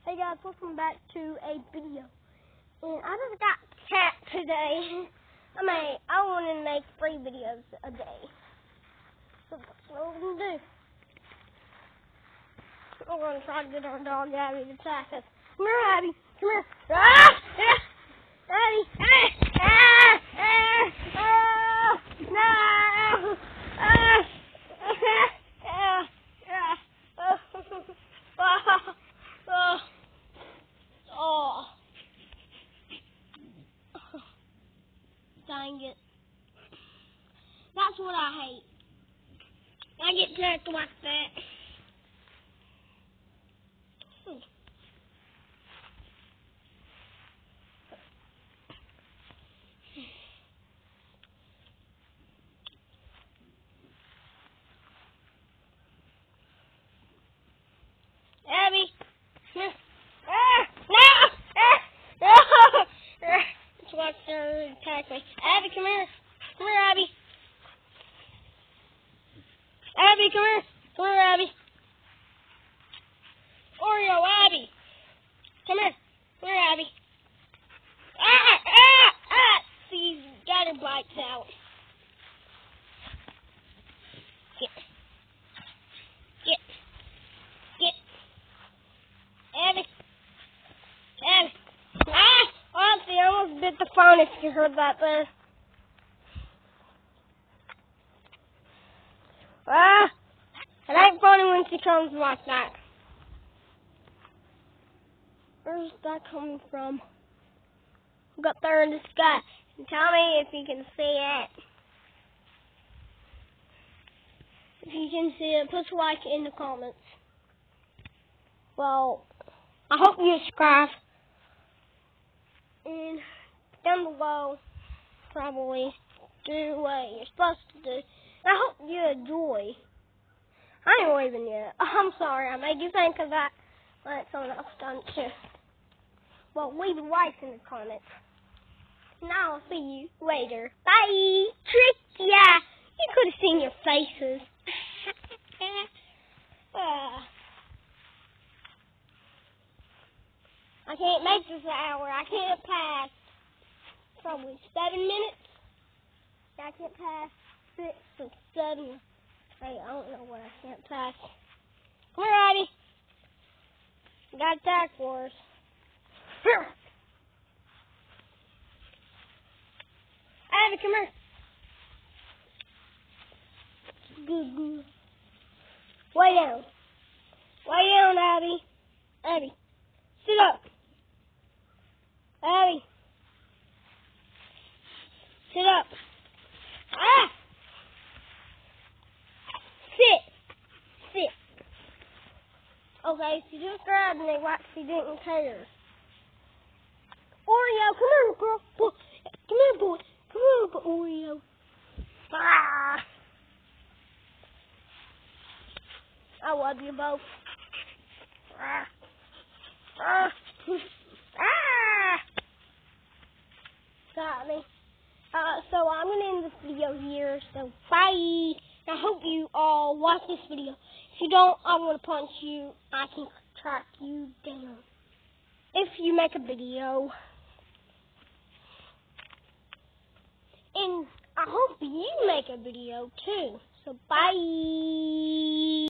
Hey guys, welcome back to a video. And I just got cat today. I want to make 3 videos a day. So that's what we're going to do. We're going to try to get our dog Abby to attack us. Come here, Abby. Come here. Ah! Abby. Ah! Ah! Ah! No! Ah! Dang it. That's what I hate. I get attacked like that. Abby. No! It's like they're attacking me. Abby, come here. Come here, Abby. Abby, come here. Come here, Abby. Oreo, Abby. Come here. Come here, Abby. See, got her bites out. Get. Abby. Abby. Honestly, I almost bit the phone if you heard that there. It ain't funny when she comes like that. Where's that coming from? Look up there in the sky and tell me if you can see it. If you can see it, put a like in the comments. Well, I hope you subscribe. And down below, probably do what you're supposed to do. And I hope you enjoy. I ain't waving yet. I'm sorry, I made you think of that. Let someone else done it too. Well, leave a like in the comments. Now I'll see you later. Bye! Tricked ya! You could have seen your faces. I can't make this an hour. I can't pass probably 7 minutes. I can't pass 6 or 7. Hey, I don't know what I can't pass. Come here, Abby. Got attack for us. Here. Abby, come here. Good. Lay down. Lay down, Abby. Abby, sit up. Abby, sit up. Sit. Okay, she just grabbed me like she didn't care. Oreo, come here, girl. Boy. Come here, boy. Come here, boy. Oreo. I love you both. Got me. So I'm going to end this video here. So bye. I hope you all watch this video. If you don't, I'm going to punch you. I can track you down. If you make a video. And I hope you make a video too. So bye.